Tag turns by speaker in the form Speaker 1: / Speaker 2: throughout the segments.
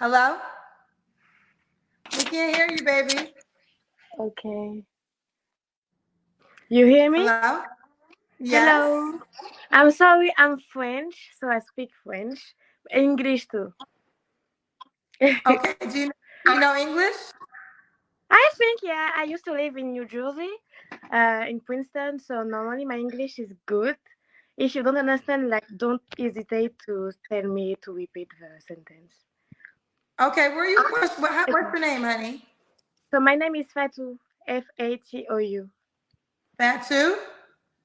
Speaker 1: Hello? We can't hear you, baby.
Speaker 2: Okay. You hear me?
Speaker 1: Hello? Yes.
Speaker 2: Hello. I'm sorry, I'm French, so I speak French. English too.
Speaker 1: Okay. Do you know English?
Speaker 2: I think, yeah, I used to live in New Jersey, in Princeton, so normally my English is good. If you don't understand, like, don't hesitate to tell me to repeat the sentence.
Speaker 1: Okay. Where are you? What's
Speaker 2: Okay.
Speaker 1: your name, honey?
Speaker 2: So my name is Fatou, Fatou.
Speaker 1: That too.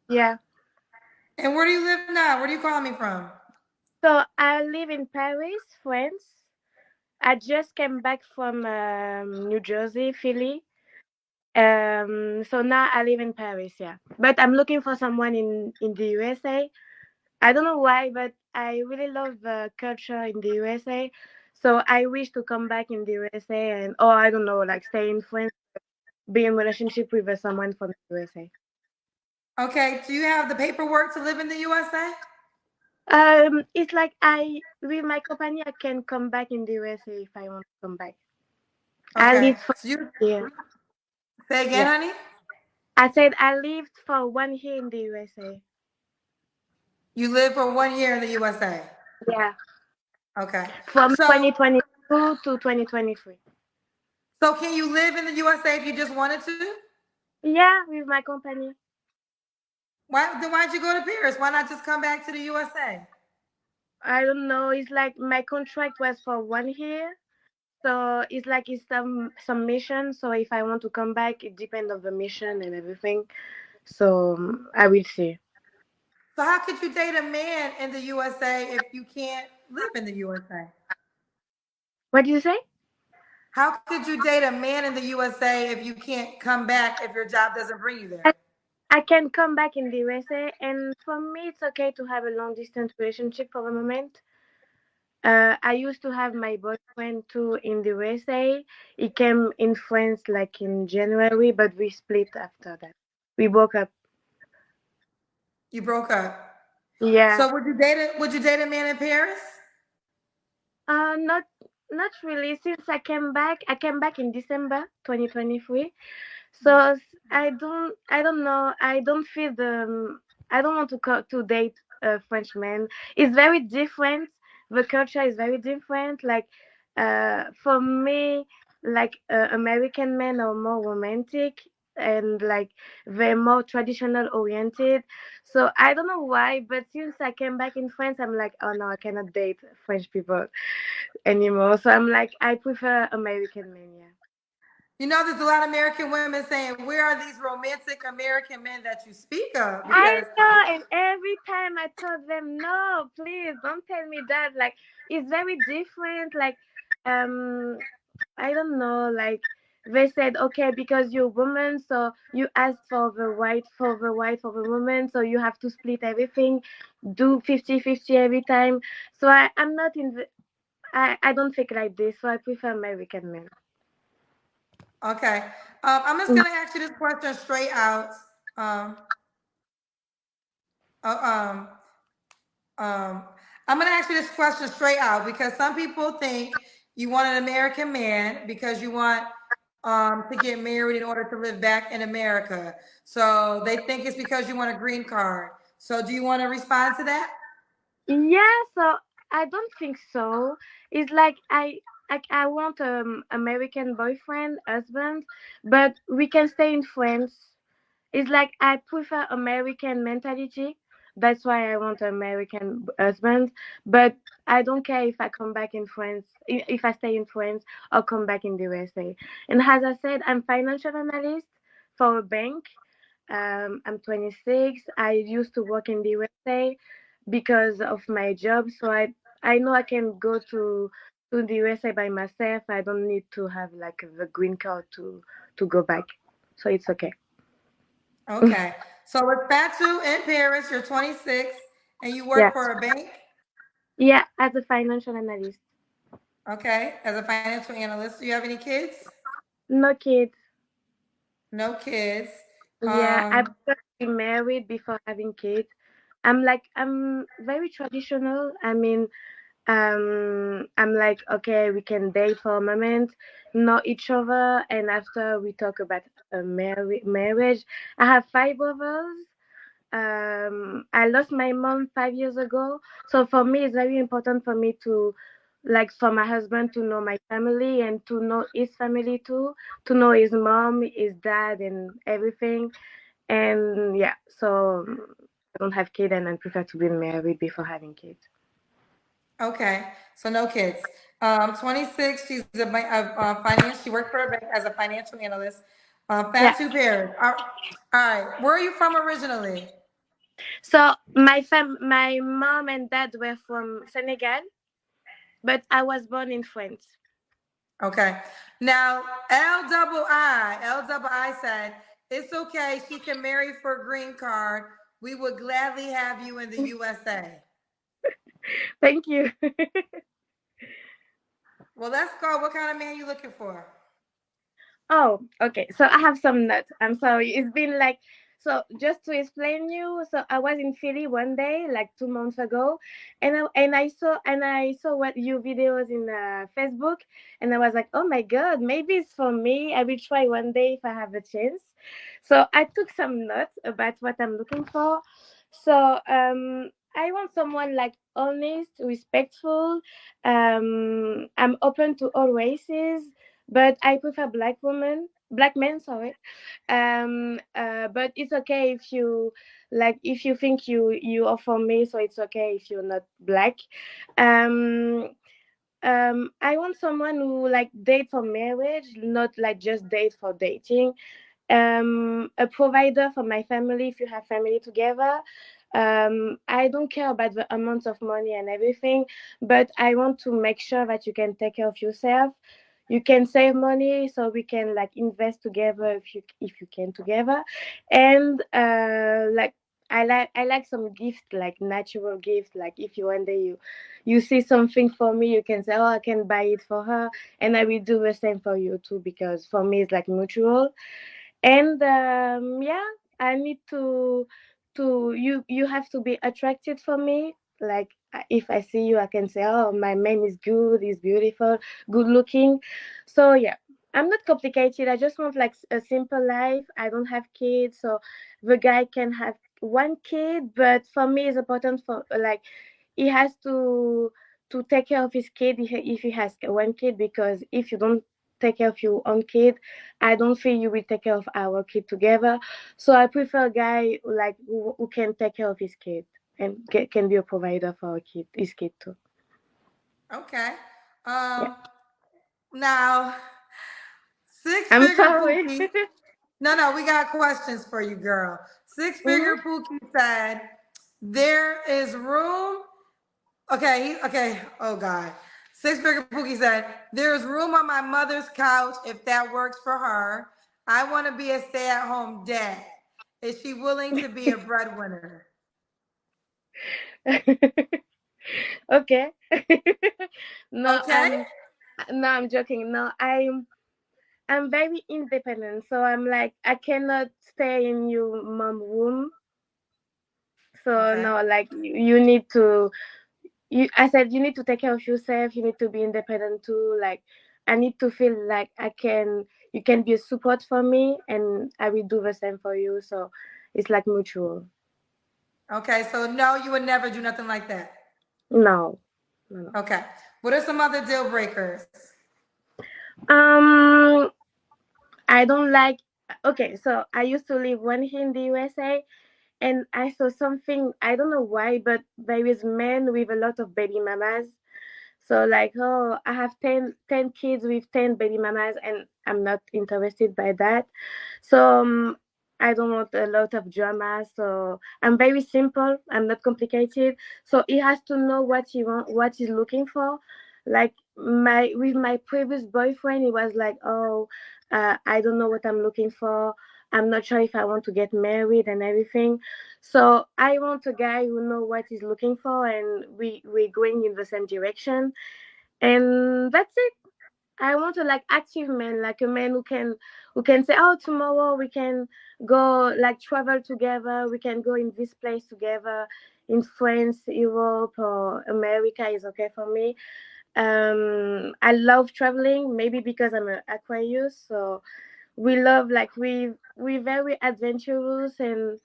Speaker 2: Yeah.
Speaker 1: And where do you live now? Where do you call me from?
Speaker 2: So I live in Paris, France. I just came back from New Jersey, Philly. So now I live in Paris, yeah. But I'm looking for someone in the USA. I don't know why, but I really love the culture in the USA. So I wish to come back in the USA and, or I don't know, like stay in France, be in relationship with someone from the USA.
Speaker 1: Okay. Do you have the paperwork to live in the USA?
Speaker 2: It's like with my company, I can come back in the USA if I want to come back. I
Speaker 1: Okay.
Speaker 2: live for
Speaker 1: So you
Speaker 2: yeah,
Speaker 1: say again,
Speaker 2: yeah.
Speaker 1: honey?
Speaker 2: I said I lived for 1 year in the USA.
Speaker 1: You live for 1 year in the USA.
Speaker 2: Yeah.
Speaker 1: Okay.
Speaker 2: From
Speaker 1: So
Speaker 2: 2022 to 2023.
Speaker 1: so can you live in the USA if you just wanted to?
Speaker 2: Yeah, with my company.
Speaker 1: Why'd you go to Paris? Why not just come back to the USA?
Speaker 2: I don't know. It's like my contract was for 1 year, so it's like it's some mission. So if I want to come back, it depends on the mission and everything. So I will see.
Speaker 1: So how could you date a man in the USA if you can't live in the USA?
Speaker 2: What did you say?
Speaker 1: How could you date a man in the USA if you can't come back if your job doesn't bring you
Speaker 2: I,
Speaker 1: there?
Speaker 2: I can come back in the USA, and for me, it's okay to have a long distance relationship for the moment. I used to have my boyfriend too in the USA. He came in France like in January, but we split after that. We broke up.
Speaker 1: You broke up.
Speaker 2: Yeah.
Speaker 1: So would you date a man in Paris?
Speaker 2: Not really. Since I came back in December 2023. So I don't know. I don't feel I don't want to date a French man. It's very different. The culture is very different. Like, for me, like American men are more romantic and like they're more traditional oriented. So I don't know why, but since I came back in France, I'm like, oh no, I cannot date French people anymore. So I'm like, I prefer American men. Yeah.
Speaker 1: You know, there's a lot of American women saying, "Where are these romantic American men that you speak of?"
Speaker 2: I
Speaker 1: Because
Speaker 2: know, and every time I told them, no, please don't tell me that. Like, it's very different. Like, um, I don't know. Like, they said, okay, because you're woman, so you asked for the right, for the woman, so you have to split everything, do 50-50 every time. So I'm not in the, I don't think like this. So I prefer American men.
Speaker 1: okay, I'm just gonna ask you this question straight out. Um, uh, um, Um, I'm going to ask you this question straight out because some people think you want an American man because you want to get married in order to live back in America. So they think it's because you want a green card. So do you want to respond to that?
Speaker 2: Yeah, so I don't think so. It's like I want American boyfriend, husband, but we can stay in France. It's like I prefer American mentality. That's why I want American husband. But I don't care if I come back in France, if I stay in France or come back in the USA. And as I said, I'm financial analyst for a bank. I'm 26. I used to work in the USA because of my job, so I know I can go to the USA by myself. I don't need to have like the green card to go back, so it's okay.
Speaker 1: Okay. So it's Fatu in Paris. You're 26 and you work
Speaker 2: Yeah,
Speaker 1: for a bank.
Speaker 2: yeah. As a financial analyst,
Speaker 1: Okay. As a financial analyst, do you have any kids?
Speaker 2: no kids.
Speaker 1: No kids.
Speaker 2: Yeah, I
Speaker 1: Um,
Speaker 2: prefer to be married before having kids. I'm very traditional. I mean, I'm like, okay, we can date for a moment, know each other, and after we talk about a marriage. I have five brothers. I lost my mom 5 years ago, so for me, it's very important for me to, like, for my husband to know my family and to know his family too, to know his mom, his dad, and everything. And yeah, so I don't have kids, and I prefer to be married before having kids.
Speaker 1: Okay, so no kids. 26, she's a finance, she worked for a bank as a financial analyst.
Speaker 2: Yeah.
Speaker 1: Fatu Paris. All right, where are you from originally?
Speaker 2: So my mom and dad were from Senegal, but I was born in France.
Speaker 1: Okay. Now, L double I said, it's okay. She can marry for a green card. We would gladly have you in the USA.
Speaker 2: Thank you.
Speaker 1: Well, let's go. What kind of man you looking for?
Speaker 2: Oh, okay. So I have some nuts. I'm sorry. It's been like, so just to explain you. So I was in Philly one day, like 2 months ago, and I saw what your videos in Facebook, and I was like, oh my god, maybe it's for me. I will try one day if I have a chance. So I took some notes about what I'm looking for. So I want someone like honest, respectful. I'm open to all races, but I prefer black men, sorry. But it's okay if you like, if you think you are for me, so it's okay if you're not black. Um, I want someone who like date for marriage, not like just date for dating. A provider for my family if you have family together. I don't care about the amount of money and everything, but I want to make sure that you can take care of yourself. You can save money so we can like invest together if you can together. And like I like some gift, like natural gift, like if you one day you see something for me, you can say, oh, I can buy it for her, and I will do the same for you too, because for me it's like mutual. And yeah, I need to you have to be attracted for me. Like if I see you, I can say, oh, my man is good, he's beautiful, good looking. So yeah, I'm not complicated. I just want like a simple life. I don't have kids, so the guy can have one kid, but for me it's important for like he has to take care of his kid if he has one kid, because if you don't take care of your own kid, I don't think you will take care of our kid together. So I prefer a guy like who can take care of his kid and can be a provider for his kid too.
Speaker 1: Okay.
Speaker 2: Yeah.
Speaker 1: Um, Now, six
Speaker 2: I'm
Speaker 1: figure
Speaker 2: sorry.
Speaker 1: Pookie. No, no, we got questions for you, girl. Six
Speaker 2: Hmm.
Speaker 1: figure Pookie said, there is room. Okay, okay. Oh, God. Six figure Pookie said, there is room on my mother's couch if that works for her. I want to be a stay at home dad. Is she willing to be a breadwinner?
Speaker 2: Okay. no,
Speaker 1: Okay.
Speaker 2: I'm no, I'm joking. No, I'm very independent, so I'm like I cannot stay in your mom room. So
Speaker 1: Okay.
Speaker 2: no, like you need to I said you need to take care of yourself. You need to be independent too. Like I need to feel like you can be a support for me, and I will do the same for you. So it's like mutual.
Speaker 1: Okay. So, no, you would never do nothing like that.
Speaker 2: No, no, no.
Speaker 1: Okay. What are some other deal breakers?
Speaker 2: Um, I don't like. Okay, so I used to live one here in the USA, and I saw something. I don't know why, but there is men with a lot of baby mamas. So like, oh, I have ten kids with 10 baby mamas, and I'm not interested by that. So I don't want a lot of drama. So I'm very simple. I'm not complicated. So he has to know what he want, what he's looking for. Like my previous boyfriend, he was like, oh, I don't know what I'm looking for. I'm not sure if I want to get married and everything. So I want a guy who know what he's looking for, and we're going in the same direction, and that's it. I want a like active man, like a man who can say, oh, tomorrow we can go like travel together, we can go in this place together. in France, Europe, or America is okay for me. I love traveling, maybe because I'm an Aquarius, so we love like we very adventurous and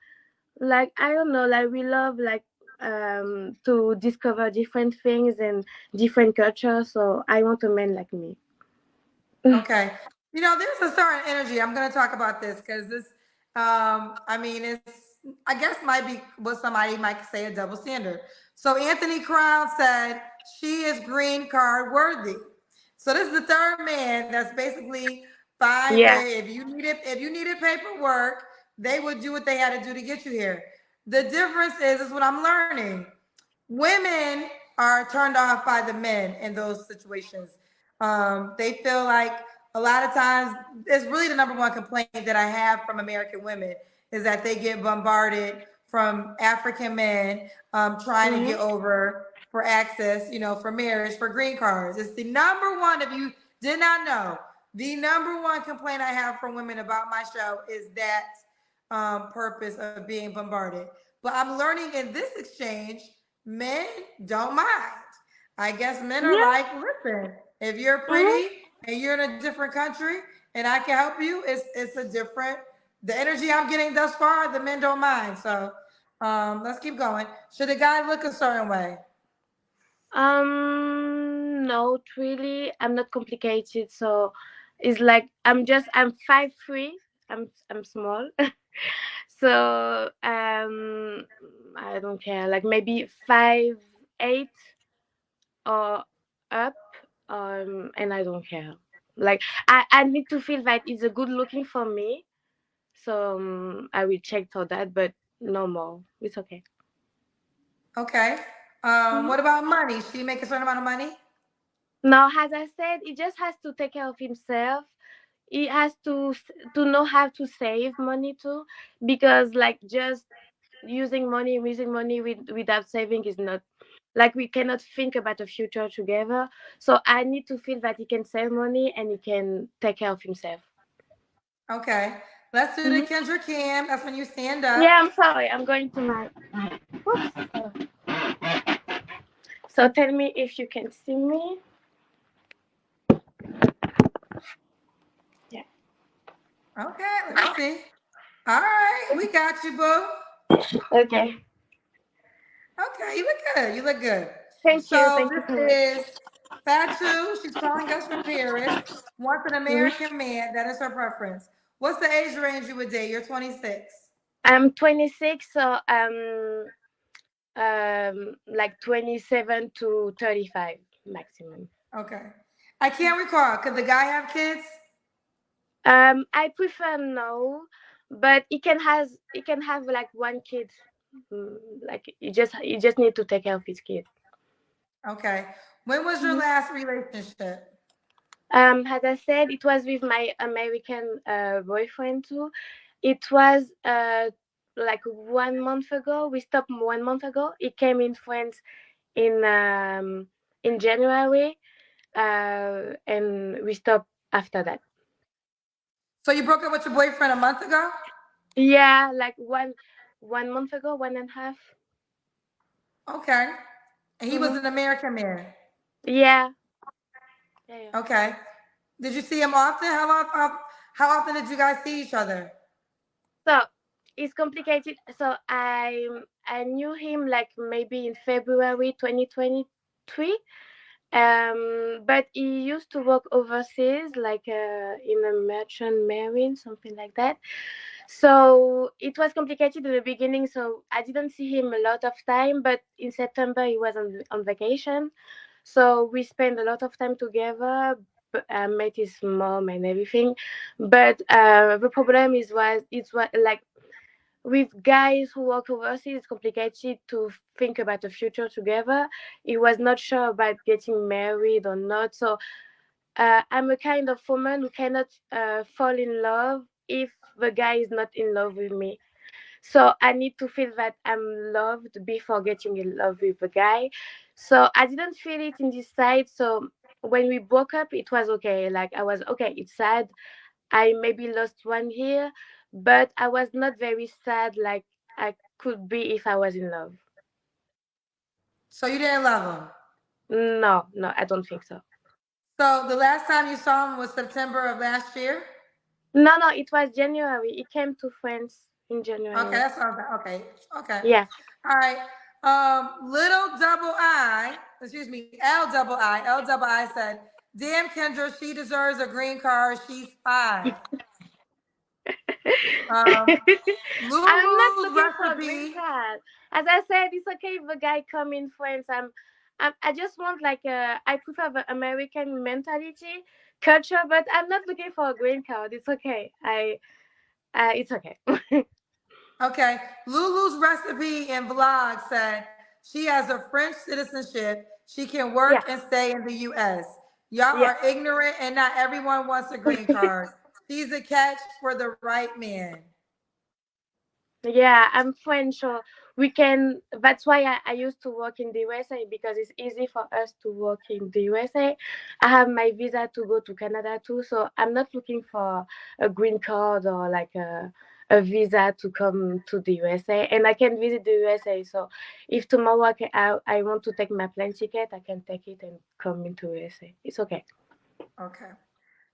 Speaker 2: like I don't know, like we love like to discover different things and different cultures. So I want a man like me.
Speaker 1: Okay. There's a certain energy. I'm going to talk about this because this, I mean, I guess might be what somebody might say a double standard. So Anthony Crown said she is green card worthy. So this is the third man that's basically fine
Speaker 2: Yeah.
Speaker 1: with if you needed paperwork, they would do what they had to do to get you here. The difference is what I'm learning. Women are turned off by the men in those situations. They feel like a lot of times it's really the number one complaint that I have from American women is that they get bombarded from African men trying to
Speaker 2: Hmm.
Speaker 1: get over for access, for marriage, for green cards. It's the number one. If you did not know, the number one complaint I have from women about my show is that purpose of being bombarded. But I'm learning in this exchange, men don't mind. I guess men are
Speaker 2: Yeah.
Speaker 1: like, listen, if you're
Speaker 2: Hmm.
Speaker 1: pretty and you're in a different country and I can help you, it's a different the energy I'm getting thus far, the men don't mind. So let's keep going. Should a guy look a certain way?
Speaker 2: Not really. I'm not complicated, so it's like I'm 5'3". I'm small, so I don't care. Like maybe 5'8" or up, and I don't care. Like I need to feel that it's a good looking for me, so I will check for that, but no more. It's okay.
Speaker 1: Okay.
Speaker 2: Mhm.
Speaker 1: What about money? Should he make a certain amount of money?
Speaker 2: Now, as I said, he just has to take care of himself. He has to know how to save money too, because like just using money without saving is not like we cannot think about the future together. So I need to feel that he can save money and he can take care of himself.
Speaker 1: Okay. Let's do the
Speaker 2: Mhm.
Speaker 1: Kendra Cam. That's when you stand up.
Speaker 2: Yeah, I'm sorry. I'm going to my. Whoops. So tell me if you can see me. Yeah.
Speaker 1: Okay, let me see. All right, we got you, boo.
Speaker 2: Okay.
Speaker 1: Okay, you look good. You look good.
Speaker 2: Thank you.
Speaker 1: So
Speaker 2: Thank you so
Speaker 1: this
Speaker 2: much.
Speaker 1: is Fatu. She's calling us from Paris. Wants an
Speaker 2: Mhm.
Speaker 1: American man. That is her preference. What's the age range you would date? You're 26.
Speaker 2: I'm 26, so like 27 to 35 maximum.
Speaker 1: Okay. I can't recall. Could the guy have kids?
Speaker 2: I prefer no, but he can have like one kid. Like he just need to take care of his kid.
Speaker 1: Okay. When was your
Speaker 2: Mhm.
Speaker 1: last relationship?
Speaker 2: As I said, it was with my American boyfriend too. It was like 1 month ago. We stopped 1 month ago. He came in France in January, and we stopped after that.
Speaker 1: So you broke up with your boyfriend a month ago?
Speaker 2: Yeah, like 1 month ago, 1.5.
Speaker 1: Okay. And he was
Speaker 2: Mm-hmm.
Speaker 1: an American man.
Speaker 2: Yeah, yeah, yeah.
Speaker 1: Okay. Did you see him often? How often did you guys see each other?
Speaker 2: So it's complicated. So I knew him like maybe in February 2023. But he used to work overseas, like in a merchant marine, something like that. So it was complicated in the beginning. So I didn't see him a lot of time. But in September he was on vacation, so we spent a lot of time together. Met his mom and everything. But the problem is what like with guys who work overseas, it's complicated to think about the future together. He was not sure about getting married or not. So I'm a kind of woman who cannot fall in love if the guy is not in love with me. So I need to feel that I'm loved before getting in love with the guy. So I didn't feel it in this side. So when we broke up, it was okay. Like I was okay. It's sad. I maybe lost one year, but I was not very sad like I could be if I was in love.
Speaker 1: So you didn't love him.
Speaker 2: No, no, I don't think so.
Speaker 1: So the last time you saw him was September of last year?
Speaker 2: No, no, it was January. He came to France in
Speaker 1: Okay,
Speaker 2: January.
Speaker 1: that's what I'm okay. Okay.
Speaker 2: Yeah.
Speaker 1: All right. Little double I, excuse me, L double I said, damn Kendra, she deserves a green card. She's five. Um,
Speaker 2: I'm not
Speaker 1: Lulu's
Speaker 2: looking for a green
Speaker 1: recipe.
Speaker 2: card. As I said, it's okay if a guy come in France. I just want like I prefer the American mentality, culture, but I'm not looking for a green card. It's okay. It's okay.
Speaker 1: Okay. Lulu's recipe and vlog said she has a French citizenship. She can work
Speaker 2: Yeah,
Speaker 1: and stay in the US. Y'all
Speaker 2: yeah.
Speaker 1: are ignorant and not everyone wants a green card. She's a catch for the right man.
Speaker 2: Yeah, I'm French, so we can. That's why I used to work in the USA because it's easy for us to work in the USA. I have my visa to go to Canada too, so I'm not looking for a green card or like a visa to come to the USA, and I can visit the USA. So if tomorrow I want to take my plane ticket, I can take it and come into USA. It's okay.
Speaker 1: Okay.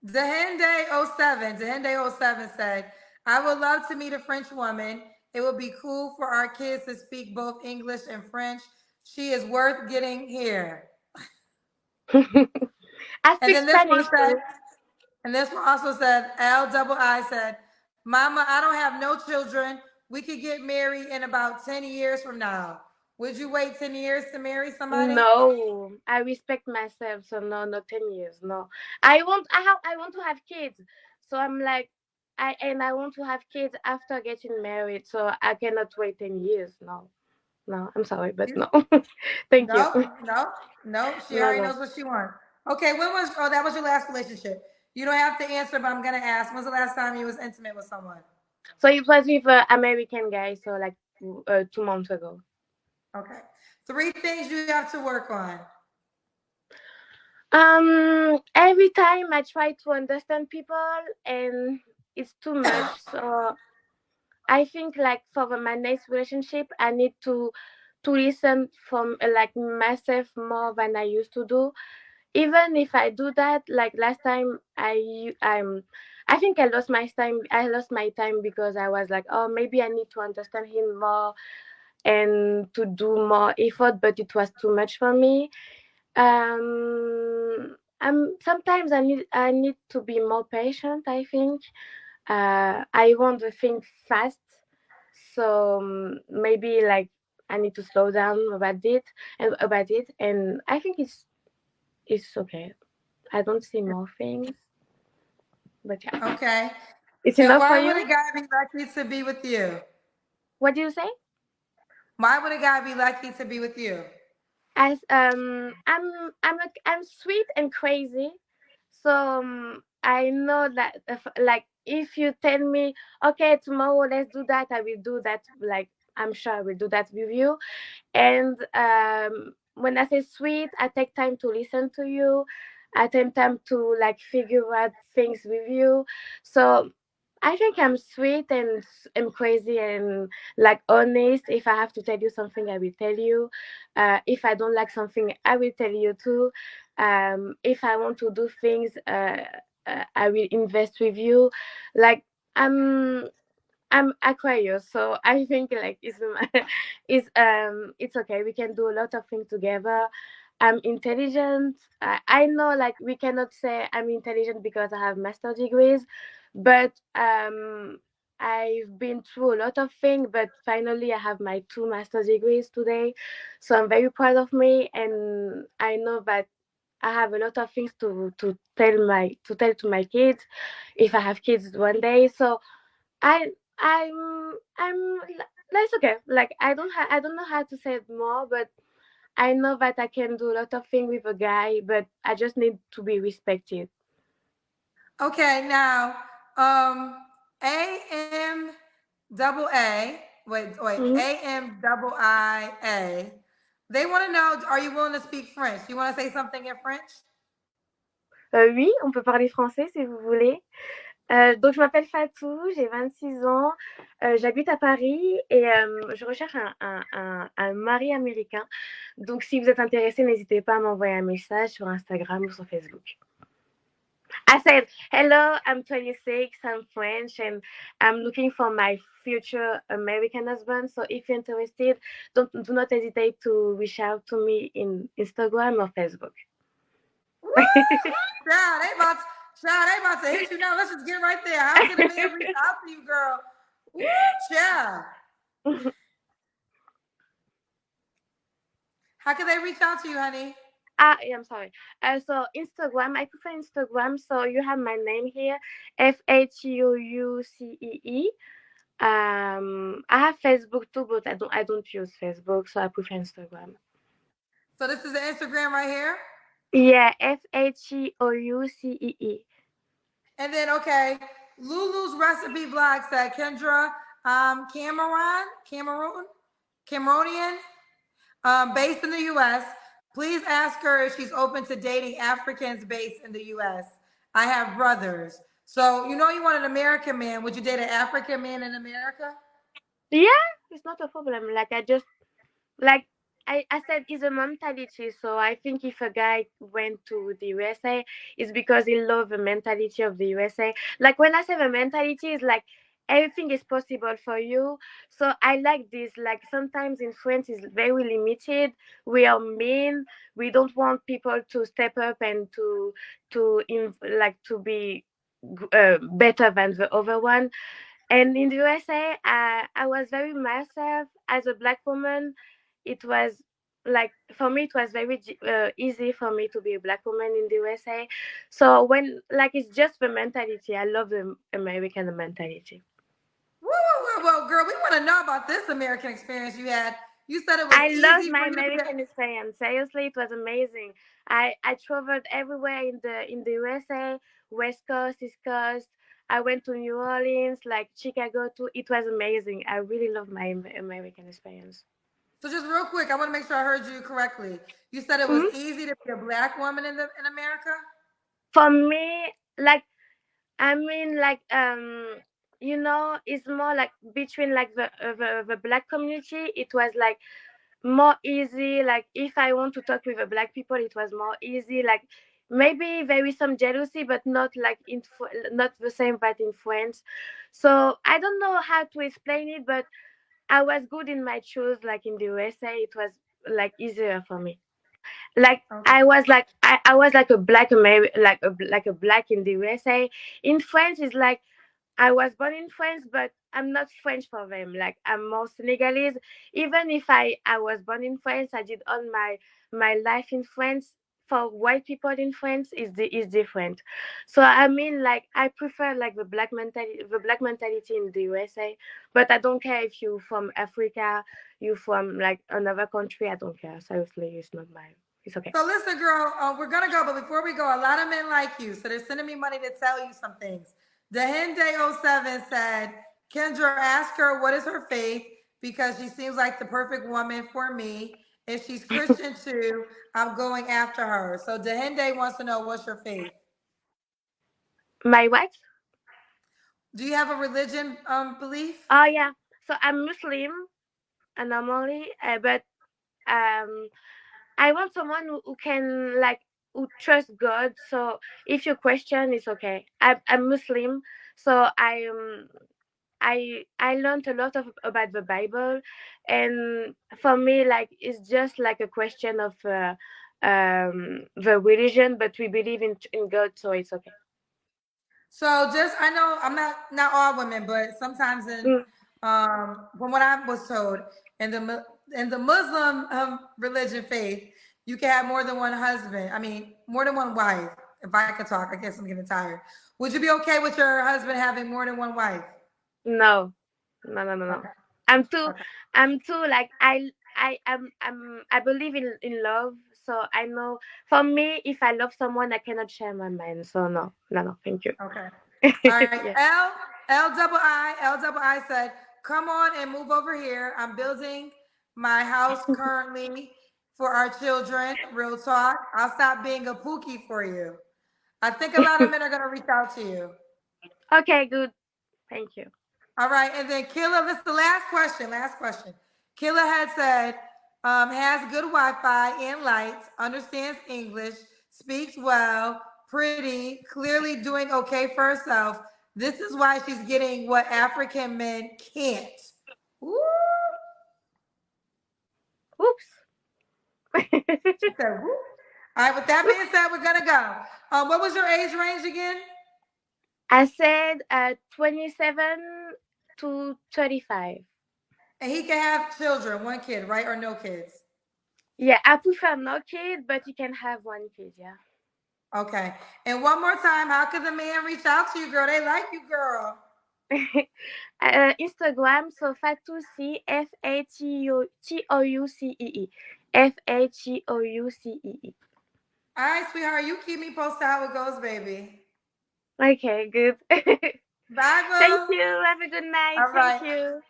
Speaker 1: Dehende07 said, I would love to meet a French woman. It would be cool for our kids to speak both English and French. She is worth getting here.
Speaker 2: I
Speaker 1: And
Speaker 2: speak
Speaker 1: then this one
Speaker 2: Spanish
Speaker 1: said,
Speaker 2: too.
Speaker 1: and this one also said, L double I said, Mama, I don't have no children. We could get married in about 10 years from now. Would you wait 10 years to marry somebody?
Speaker 2: No, I respect myself, so no, not 10 years. No, I want to have kids, so I'm like, I want to have kids after getting married, so I cannot wait 10 years. No, no, I'm sorry, but no, thank you.
Speaker 1: No, no, no. She
Speaker 2: No,
Speaker 1: already
Speaker 2: no.
Speaker 1: knows what she wants. Okay, when was, oh, that was your last relationship. You don't have to answer, but I'm going to ask. When's the last time you was intimate with someone?
Speaker 2: So it was with an American guy, so like 2 months ago.
Speaker 1: Okay. Three things you have to work on.
Speaker 2: Every time I try to understand people, and it's too much, so I think like for my next relationship, I need to listen from like myself more than I used to do. Even if I do that, like last time, I think I lost my time. I lost my time because I was like, oh, maybe I need to understand him more and to do more effort, but it was too much for me. Sometimes I need to be more patient. I think I want the thing fast, so maybe like I need to slow down about it, and I think it's okay. I don't see more things, but yeah,
Speaker 1: Okay.
Speaker 2: it's
Speaker 1: And
Speaker 2: enough for
Speaker 1: why would
Speaker 2: you.
Speaker 1: a guy be lucky to be with you?
Speaker 2: What do you say?
Speaker 1: Why would a guy be lucky to be with you?
Speaker 2: As I'm sweet and crazy, so I know that if you tell me, okay, tomorrow let's do that, I will do that. Like I'm sure I will do that with you. And when I say sweet, I take time to listen to you. I take time to like figure out things with you. So I think I'm sweet and I'm crazy and like honest. If I have to tell you something, I will tell you. If I don't like something, I will tell you too. If I want to do things, I will invest with you. Like I'm I'm Aquarius, so I think like it's okay. We can do a lot of things together. I'm intelligent. I know like we cannot say I'm intelligent because I have master degrees, but I've been through a lot of things. But finally, I have my two master degrees today, so I'm very proud of me, and I know that I have a lot of things to tell to my kids if I have kids one day. So I I'm that's okay. Like I don't know how to say it more, but I know that I can do a lot of things with a guy, but I just need to be respected.
Speaker 1: Okay, now, AM double A, wait,
Speaker 2: Mhm.
Speaker 1: AM double IA. They want to know, are you willing to speak French? You want to say something in French?
Speaker 2: Oui, on peut parler français si vous voulez. Donc, je m'appelle Fatou, j'ai 26 ans, j'habite à Paris et je recherche un mari américain. Donc, si vous êtes intéressé, n'hésitez pas à m'envoyer un message sur Instagram ou sur Facebook. I said, hello, I'm 26, I'm French, and I'm looking for my future American husband. So if you're interested, do not hesitate to reach out to me in Instagram or Facebook.
Speaker 1: Woo! Child, they about to hit you now. Let's just get right there. How can a man reach out to you, girl? Woo, child. How can they reach out to you, honey?
Speaker 2: Yeah, I'm sorry. So Instagram, I prefer Instagram. So you have my name here, Fhouucee. I have Facebook too, but I don't use Facebook, so I prefer Instagram.
Speaker 1: So this is the Instagram right here.
Speaker 2: Yeah, Fhouucee.
Speaker 1: And then, okay, Lulu's recipe blog said Kendra Cameroonian, based in the U.S. Please ask her if she's open to dating Africans based in the U.S. I have brothers. So, you know, you want an American man. Would you date an African man in America?
Speaker 2: Yeah, it's not a problem. Like I just like I said, it's a mentality. So I think if a guy went to the USA, it's because he loves the mentality of the USA. Like when I say the mentality, is like everything is possible for you. So I like this. Like sometimes in France, it's very limited. We are mean. We don't want people to step up and like to be better than the other one. And in the USA, I was very myself as a black woman. It was like for me, it was very easy for me to be a black woman in the USA. So when like it's just the mentality. I love the American mentality.
Speaker 1: Woo, woo, woo, woo, girl, we want to know about this American experience you had. You said it was
Speaker 2: I love
Speaker 1: easy
Speaker 2: my
Speaker 1: for you to be.
Speaker 2: American experience. Seriously, it was amazing. I traveled everywhere in the USA, West Coast, East Coast. I went to New Orleans, like Chicago too. It was amazing. I really love my American experience.
Speaker 1: So just real quick, I want to make sure I heard you correctly. You said it was
Speaker 2: Mhm.
Speaker 1: easy to be a black woman in America.
Speaker 2: For me, like like it's more like between like the black community. It was like more easy. Like if I want to talk with the black people, it was more easy. Like maybe there is some jealousy, but not like not the same but in France. So I don't know how to explain it, but I was good in my choice. Like in the USA, it was like easier for me. Like
Speaker 1: Okay.
Speaker 2: I was like a black like a black in the USA. In France, it's like I was born in France, but I'm not French for them. Like I'm more Senegalese. Even if I was born in France, I did all my life in France. For white people in France is different. So I mean, like I prefer like the black mentality in the USA. But I don't care if you from Africa, you from like another country. I don't care. Seriously, it's not mine. It's okay.
Speaker 1: So listen, girl, we're gonna go, but before we go, a lot of men like you, so they're sending me money to tell you some things. Dehende07 said, Kendra, ask her what is her faith because she seems like the perfect woman for me. If she's Christian too, I'm going after her. So Dehende wants to know what's your faith.
Speaker 2: My what?
Speaker 1: Do you have a religion belief?
Speaker 2: Oh yeah. So I'm Muslim normally, but um I want someone who can like who trusts God. So if you question, it's okay. I'm Muslim, so I learned a lot about the Bible, and for me, like it's just like a question of the religion, but we believe in God, so it's okay.
Speaker 1: So just I know I'm not all women, but sometimes in
Speaker 2: Mm,
Speaker 1: from what I was told in the Muslim religion faith, you can have more than one husband. I mean, more than one wife. If I could talk, I guess I'm getting tired. Would you be okay with your husband having more than one wife?
Speaker 2: no, no, no, no, no.
Speaker 1: Okay.
Speaker 2: I'm too,
Speaker 1: Okay.
Speaker 2: I'm too like I believe in love. So I know for me, if I love someone, I cannot share my mind. So no, no, no, thank you.
Speaker 1: Okay. All right.
Speaker 2: Yeah.
Speaker 1: L double I said, come on and move over here. I'm building my house currently for our children. Real talk. I'll stop being a pookie for you. I think a lot of men are gonna reach out to you.
Speaker 2: Okay, good. Thank you.
Speaker 1: All right, and then Killa, this is the last question. Last question. Killa had said, has good Wi-Fi and lights, understands English, speaks well, pretty, clearly doing okay for herself. This is why she's getting what African men can't. Ooh,
Speaker 2: Oops.
Speaker 1: she said, woo. All right, with that being said, we're gonna go. What was your age range again?
Speaker 2: I said 27 to 35.
Speaker 1: And he can have children, one kid, right, or no kids.
Speaker 2: Yeah, I prefer no kid, but you can have one kid, yeah.
Speaker 1: Okay. And one more time, how could the man reach out to you, girl? They like you, girl.
Speaker 2: Instagram, so Fatoucee, Fatoucee. Fatoucee.
Speaker 1: All right, sweetheart, you keep me posted how it goes, baby.
Speaker 2: Okay, good.
Speaker 1: Bye,
Speaker 2: Thank
Speaker 1: boo.
Speaker 2: you. Have a good night.
Speaker 1: All
Speaker 2: Thank
Speaker 1: right.
Speaker 2: you.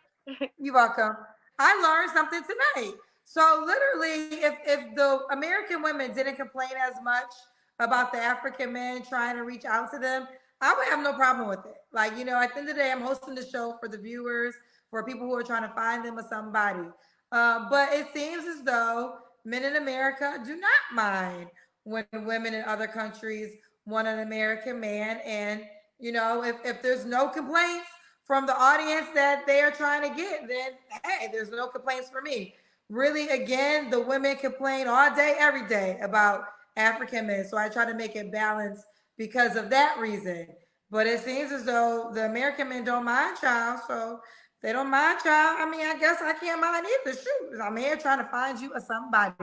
Speaker 1: You're welcome. I learned something tonight. So literally, if the American women didn't complain as much about the African men trying to reach out to them, I would have no problem with it. Like, at the end of the day, I'm hosting the show for the viewers, for people who are trying to find them or somebody. But it seems as though men in America do not mind when women in other countries want an American man. And, if there's no complaints, from the audience that they are trying to get, then hey, there's no complaints for me. Really, again, the women complain all day, every day about African men. So I try to make it balanced because of that reason. But it seems as though the American men don't mind child. So they don't mind child. I mean, I guess I can't mind either. Shoot, I'm here trying to find you a somebody.